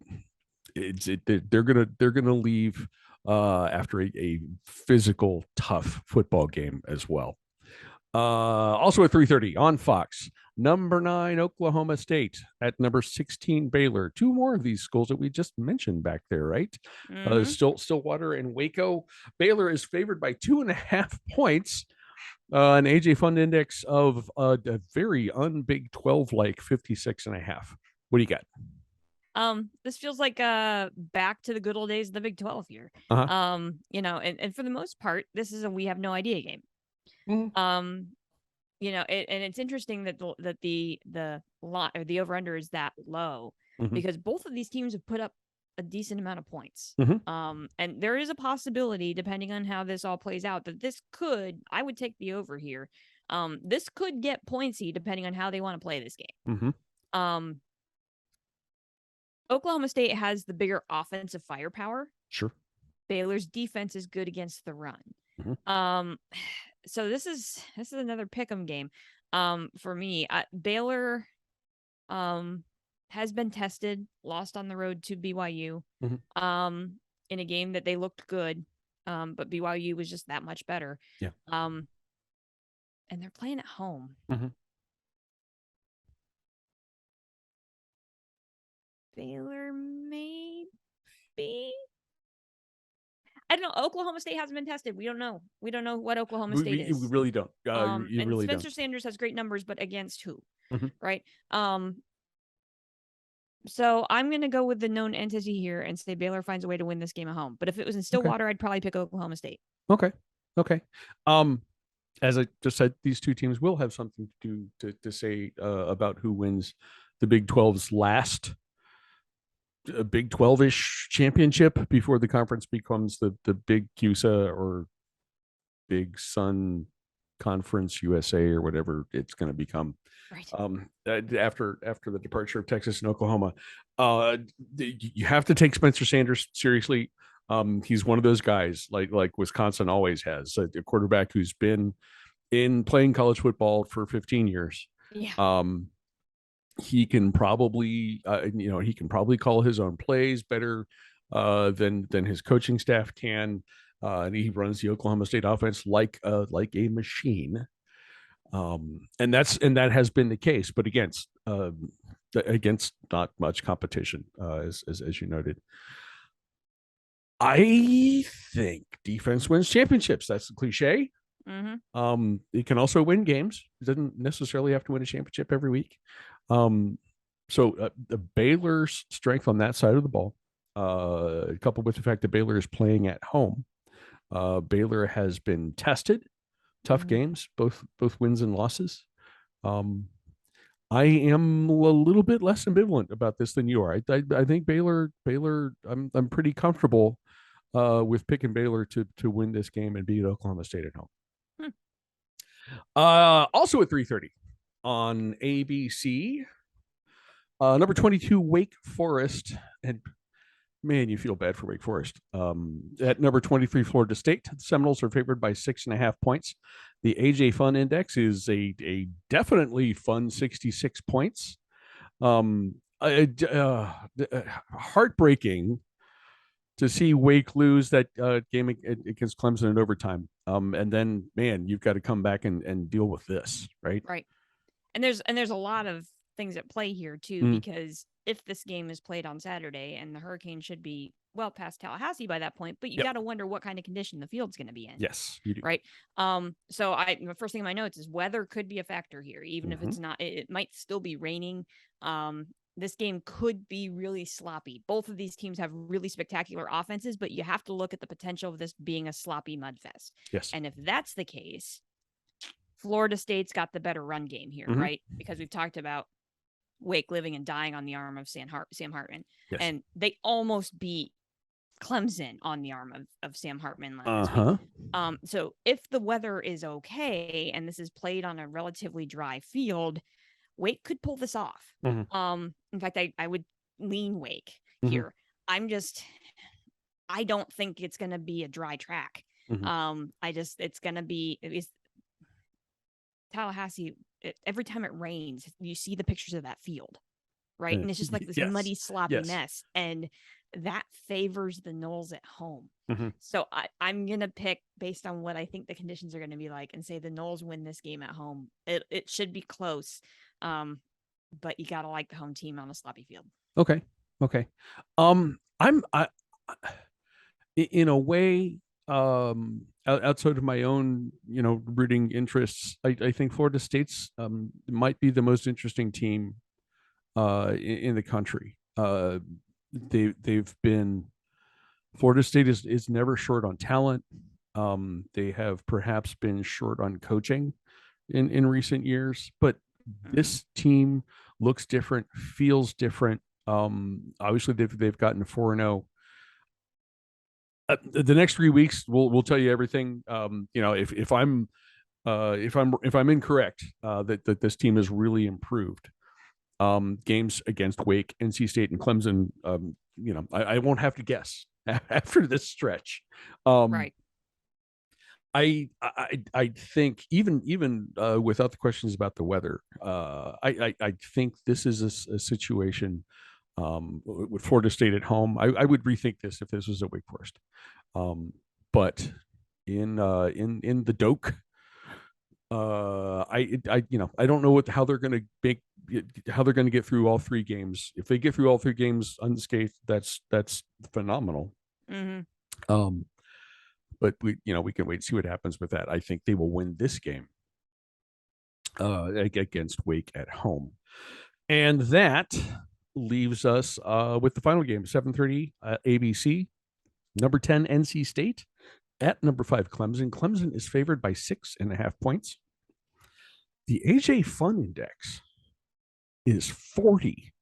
they're gonna leave after a physical, tough football game as well. Also at 3:30 on Fox, number 9 Oklahoma State at number 16 Baylor. 2 more of these schools that we just mentioned back there, right? Stillwater and Waco. Baylor is favored by 2.5 points. An AJ Fund Index of a very un-Big 12 like 56.5. What do you got? This feels like back to the good old days of the Big 12 here. And for the most part, this is a we have no idea game. Mm-hmm. And it's interesting that the lot or the over under is that low, mm-hmm. because both of these teams have put up a decent amount of points. Mm-hmm. And there is a possibility, depending on how this all plays out, that I would take the over here. This could get pointsy depending on how they want to play this game. Mm-hmm. Oklahoma State has the bigger offensive firepower. Sure. Baylor's defense is good against the run. Mm-hmm. So this is another pick'em game. For me, Baylor, has been tested, lost on the road to BYU, mm-hmm. In a game that they looked good, but BYU was just that much better. Yeah. And they're playing at home. Mm-hmm. Baylor, maybe. I don't know. Oklahoma State hasn't been tested. We don't know. We don't know what Oklahoma State is. We really don't. And Spencer Sanders has great numbers, but against who? Mm-hmm. Right. So I'm going to go with the known entity here and say Baylor finds a way to win this game at home. But if it was in Stillwater, I'd probably pick Oklahoma State. Okay. As I just said, these two teams will have something to say about who wins the Big 12's last Big 12-ish championship before the conference becomes the Big CUSA or Big Sun Conference USA or whatever it's going to become. Right. After the departure of Texas and Oklahoma, you have to take Spencer Sanders seriously. He's one of those guys like Wisconsin always has, a quarterback who's been in playing college football for 15 years. Yeah. He can probably call his own plays better than his coaching staff can. And he runs the Oklahoma State offense like a machine. And that has been the case, but against not much competition, as you noted. I think defense wins championships. That's the cliche. Mm-hmm. It can also win games. It doesn't necessarily have to win a championship every week. So the Baylor's strength on that side of the ball, coupled with the fact that Baylor is playing at home, Baylor has been tested, tough games, both wins and losses. I am a little bit less ambivalent about this than you are. I think Baylor. I'm pretty comfortable with picking Baylor to win this game and beat Oklahoma State at home. Also at 3:30 on ABC, number 22 Wake Forest, and man, you feel bad for Wake Forest. At number 23 Florida State, the Seminoles are favored by 6.5 points. The AJ Fun Index is a definitely fun 66 points. heartbreaking to see Wake lose that game against Clemson in overtime. And then, man, you've got to come back and deal with this, right? Right. And there's a lot of things at play here too, because if this game is played on Saturday and the Hurricanes should be well past Tallahassee by that point, but you got to wonder what kind of condition the field's going to be in. Yes, you do. Right. So the first thing in my notes is weather could be a factor here, even if it's not. It might still be raining. This game could be really sloppy. Both of these teams have really spectacular offenses, but you have to look at the potential of this being a sloppy mud fest. Yes. And if that's the case, Florida State's got the better run game here, right? Because we've talked about Wake living and dying on the arm of Sam Hartman. Yes. And they almost beat Clemson on the arm of Sam Hartman last week. So if the weather is okay and this is played on a relatively dry field, Wake could pull this off. In fact, I would lean Wake here. I don't think it's going to be a dry track. It's going to be Tallahassee. Every time it rains, you see the pictures of that field, right? And it's just like this muddy, sloppy mess. And that favors the Noles at home. So I'm going to pick based on what I think the conditions are going to be like and say the Noles win this game at home. It should be close. But you got to like the home team on a sloppy field. Okay. In a way, outside of my own, rooting interests, I think Florida State's might be the most interesting team in the country. They've been Florida State is never short on talent. They have perhaps been short on coaching in recent years, but this team looks different, feels different. Obviously they've gotten 4-0. The next 3 weeks will tell you everything. If I'm incorrect, that this team has really improved. Games against Wake, NC State, and Clemson. I won't have to guess after this stretch. Right. I think even without the questions about the weather, I think this is a situation with Florida State at home. I would rethink this if this was at Wake Forest. But in the Doak, I don't know how they're going to get through all 3 games. If they get through all 3 games unscathed, that's phenomenal. But we can wait and see what happens with that. I think they will win this game against Wake at home. And that leaves us with the final game, 7:30 ABC. Number 10, NC State at number 5, Clemson. Clemson is favored by 6.5 points. The AJ Fun Index is 40.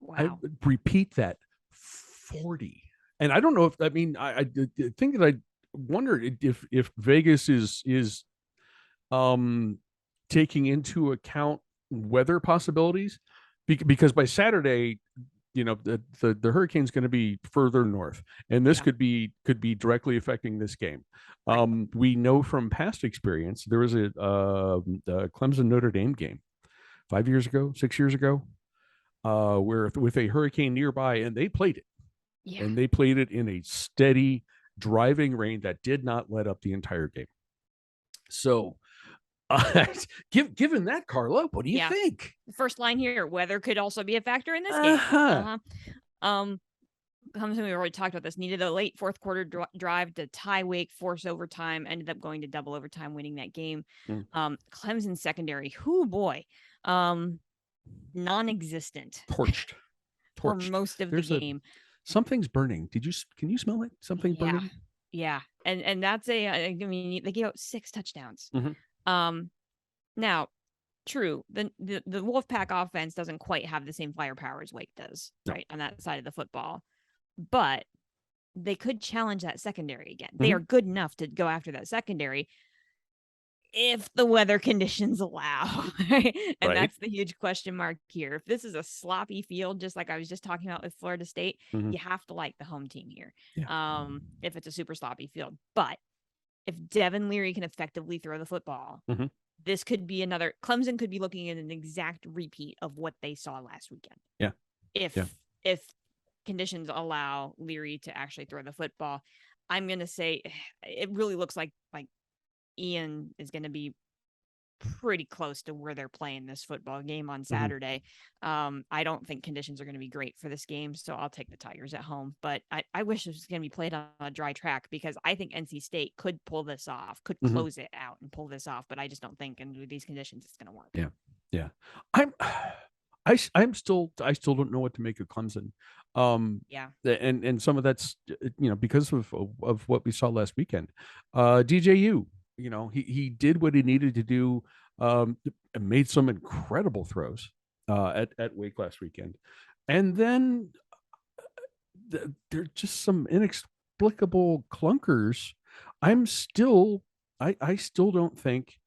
Wow. I repeat that, 40. And I don't know if, I think that I wondered if Vegas is taking into account weather possibilities, because by Saturday, the hurricane's going to be further north, and this could be directly affecting this game. We know from past experience, there was a Clemson Notre Dame game 6 years ago, where with a hurricane nearby, and they played it. Yeah. And they played it in a steady driving rain that did not let up the entire game. So, given that, Carla, what do you think? The first line here: weather could also be a factor in this game. We already talked about this. Needed a late fourth quarter drive to tie Wake, force overtime. Ended up going to double overtime, winning that game. Clemson secondary, non-existent, torched for most of the game. Something's burning. Can you smell it? Something burning? Yeah. And that's they gave out 6 touchdowns. Now, true, the Wolfpack offense doesn't quite have the same firepower as Wake does, right, on that side of the football. But they could challenge that secondary again. They are good enough to go after that secondary if the weather conditions allow. And that's the huge question mark here. If this is a sloppy field, just like I was just talking about with Florida State, you have to like the home team here. If it's a super sloppy field. But if Devin Leary can effectively throw the football, this could be another. Clemson could be looking at an exact repeat of what they saw last weekend. Yeah. If conditions allow Leary to actually throw the football, I'm going to say it really looks like Ian is going to be pretty close to where they're playing this football game on Saturday. I don't think conditions are going to be great for this game, so I'll take the Tigers at home. But I wish it was going to be played on a dry track, because I think NC State could pull this off, could close it out and pull this off. But I just don't think under these conditions it's going to work. Yeah. I still don't know what to make of Clemson. And some of that's because of what we saw last weekend. DJU, he did what he needed to do, and made some incredible throws at Wake last weekend, and then there're just some inexplicable clunkers. I still don't think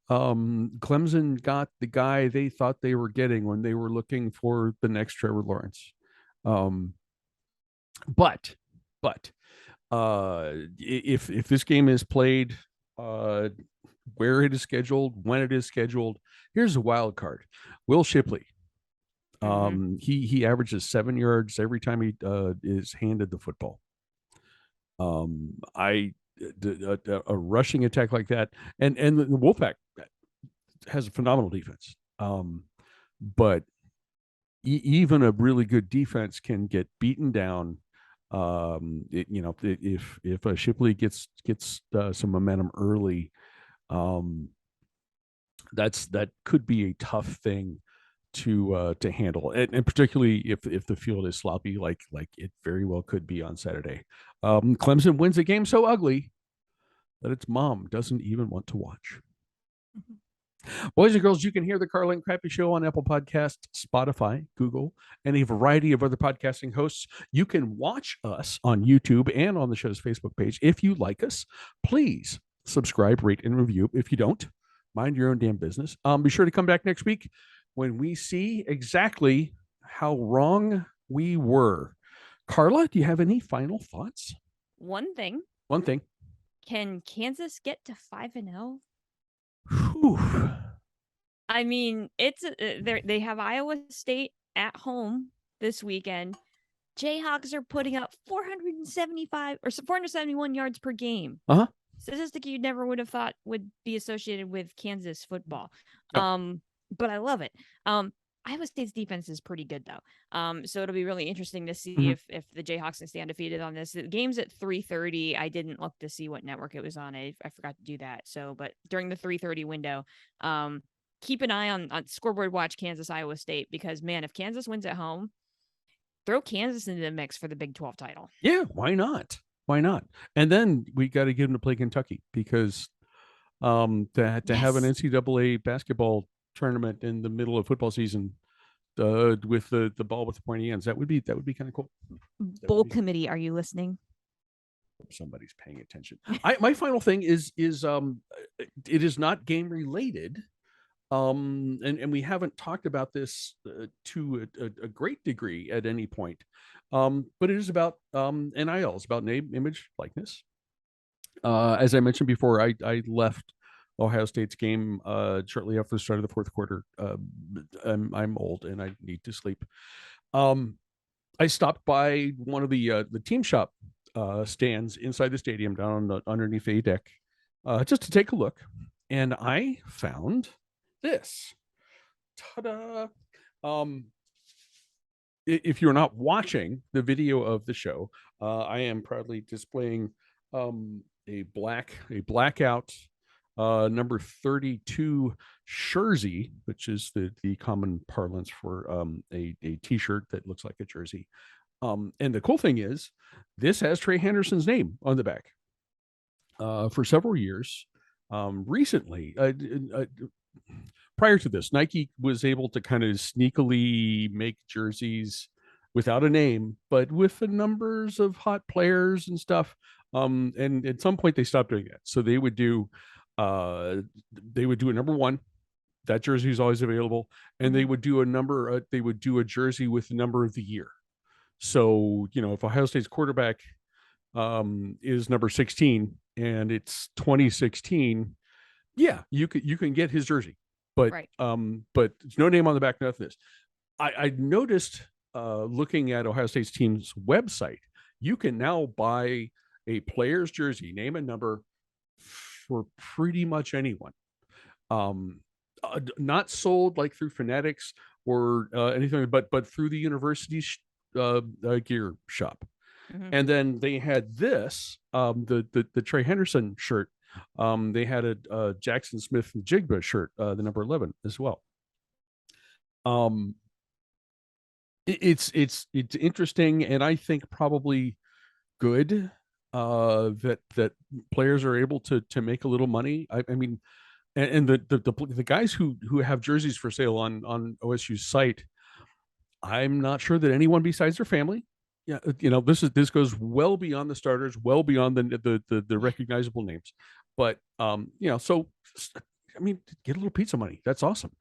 Clemson got the guy they thought they were getting when they were looking for the next Trevor Lawrence. But if this game is played where it is scheduled, when it is scheduled, here's a wild card. Will Shipley. He averages 7 yards every time he is handed the football. A rushing attack like that, and the Wolfpack has a phenomenal defense. But even a really good defense can get beaten down. If Shipley gets some momentum early, that could be a tough thing to handle, and particularly if the field is sloppy, like it very well could be on Saturday. Clemson wins a game so ugly that its mom doesn't even want to watch. Boys and girls, you can hear the Carla and Crappy Show on Apple Podcasts, Spotify, Google, and a variety of other podcasting hosts. You can watch us on YouTube and on the show's Facebook page. If you like us, please subscribe, rate, and review. If you don't, mind your own damn business. Be sure to come back next week when we see exactly how wrong we were. Carla, do you have any final thoughts? One thing. Can Kansas get to 5-0? I mean, it's they have Iowa State at home this weekend. Jayhawks are putting up 475 or 471 yards per game. Statistic you never would have thought would be associated with Kansas football. But I love it. Iowa State's defense is pretty good though. So it'll be really interesting to see if the Jayhawks can stay undefeated on this. The game's at 3:30. I didn't look to see what network it was on. I forgot to do that. So, but during the 3:30 window, keep an eye on Scoreboard Watch Kansas Iowa State, because man, if Kansas wins at home, throw Kansas into the mix for the Big 12 title. Yeah, why not? And then we got to get them to play Kentucky, because to have an NCAA basketball tournament in the middle of football season with the ball with the pointy ends, that would be kind of cool. Bowl committee, are you listening? Somebody's paying attention. My final thing is it is not game related. And we haven't talked about this to a great degree at any point. But it is about NIL. It's about name, image, likeness. As I mentioned before, I left Ohio State's game shortly after the start of the fourth quarter. I'm old and I need to sleep. I stopped by one of the team shop stands inside the stadium down underneath a deck just to take a look, and I found this. Ta-da! If you're not watching the video of the show, I am proudly displaying a blackout number 32 jersey, which is the common parlance for a t-shirt that looks like a jersey. And the cool thing is, this has Trey Henderson's name on the back. For several years, recently, prior to this, Nike was able to kind of sneakily make jerseys without a name, but with the numbers of hot players and stuff. And at some point they stopped doing that. So they would do a number one. That jersey is always available. And they would do a jersey with the number of the year. So, if Ohio State's quarterback is number 16 and it's 2016, Yeah, you can get his jersey, but Right. but there's no name on the back. Nothing. This I noticed looking at Ohio State's team's website, you can now buy a player's jersey, name and number, for pretty much anyone. Um, not sold like through Fanatics or anything, but through the university's gear shop. Mhm. And then they had this, the Trey Henderson shirt. They had a Jackson Smith and Jigba shirt, the number 11 as well. It's interesting, and I think probably good that players are able to make a little money. I mean, and the guys who have jerseys for sale on OSU's site, I'm not sure that anyone besides their family. Yeah, this goes well beyond the starters, well beyond the recognizable names. But so I mean, get a little pizza money. That's awesome.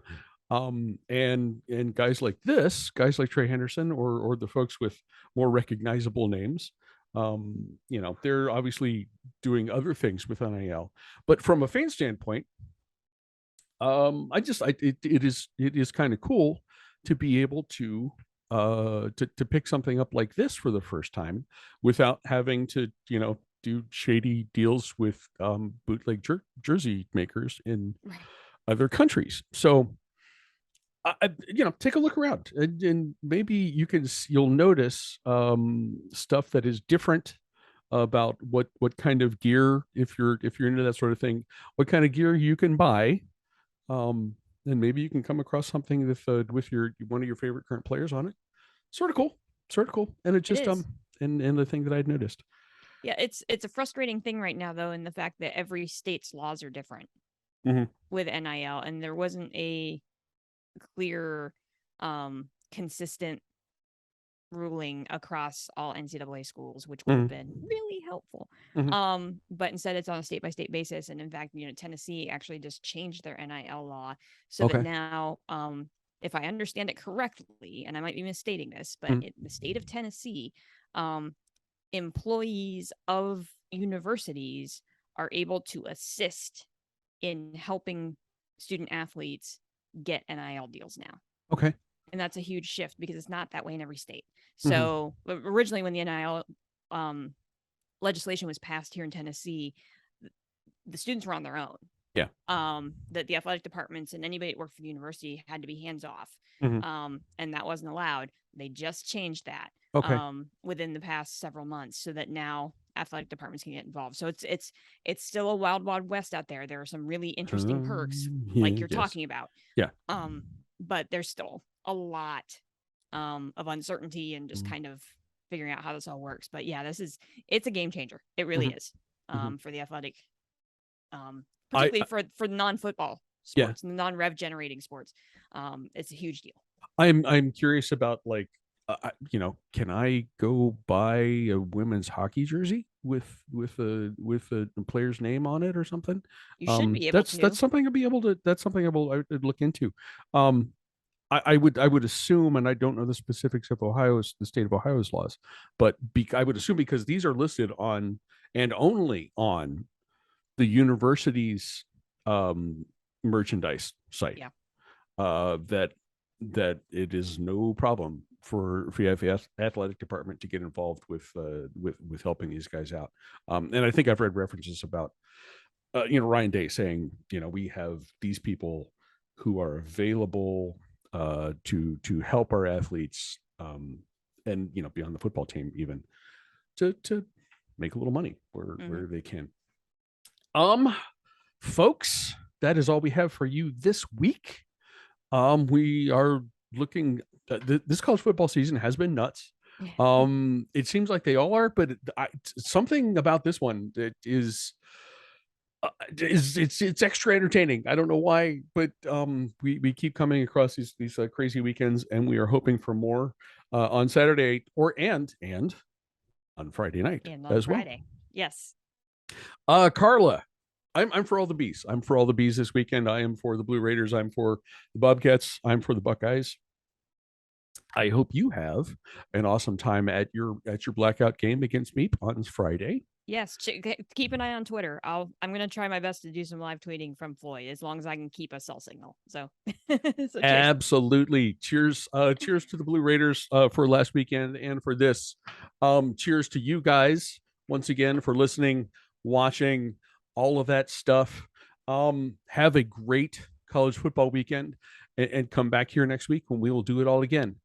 And guys like guys like Trey Henderson or the folks with more recognizable names, they're obviously doing other things with NIL. But from a fan standpoint, it is kind of cool to be able to pick something up like this for the first time without having to do shady deals with bootleg jersey makers in other countries. So take a look around, and maybe you'll notice stuff that is different about what kind of gear, if you're into that sort of thing, what kind of gear you can buy. And maybe you can come across something with your one of your favorite current players on it. Sort of cool. And it just and the thing that I'd noticed. Yeah, it's a frustrating thing right now though, in the fact that every state's laws are different with NIL, and there wasn't a clear, consistent ruling across all NCAA schools, which would have been really helpful. But instead it's on a state by state basis. And in fact, Tennessee actually just changed their NIL law so that now, if I understand it correctly, and I might be misstating this, but in the state of Tennessee, employees of universities are able to assist in helping student athletes get NIL deals now. Okay. And that's a huge shift because it's not that way in every state. So originally when the NIL legislation was passed here in Tennessee, the students were on their own. Yeah. That the athletic departments and anybody that worked for the university had to be hands off. And that wasn't allowed. They just changed that within the past several months so that now athletic departments can get involved. So it's still a wild west out there. There are some really interesting perks like you're talking about. Yeah. But there's still a lot of uncertainty and just kind of figuring out how this all works. But yeah, it's a game changer. It really is for the athletic, particularly for non-football sports, non-rev generating sports. It's a huge deal. I'm curious about can I go buy a women's hockey jersey with a player's name on it or something? You should be able to. That's something I would look into. I would assume, and I don't know the specifics of the state of Ohio's laws, but I would assume because these are listed on and only on the university's merchandise site, that it is no problem for the athletic department to get involved with helping these guys out. And I think I've read references about Ryan Day saying, we have these people who are available to help our athletes, and be on the football team even to make a little money where they can. Folks, that is all we have for you this week. We are looking. This college football season has been nuts. It seems like they all are, but something about this one that is. It's extra entertaining. I don't know why, but we keep coming across these crazy weekends, and we are hoping for more on Saturday and on Friday night as Friday. well. Yes. Carla, I'm for all the bees. I'm for all the bees this weekend. I am for the Blue Raiders. I'm for the Bobcats. I'm for the Buckeyes. I hope you have an awesome time at your blackout game against Meep on Friday. Yes, keep an eye on Twitter. I'm going to try my best to do some live tweeting from Floyd as long as I can keep a cell signal. So, so cheers. Absolutely. Cheers. Cheers to the Blue Raiders for last weekend and for this. Cheers to you guys once again for listening, watching, all of that stuff. Have a great college football weekend and come back here next week when we will do it all again.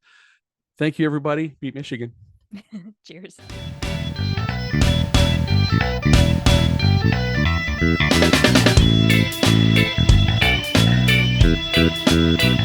Thank you, everybody. Beat Michigan. Cheers. Thank you.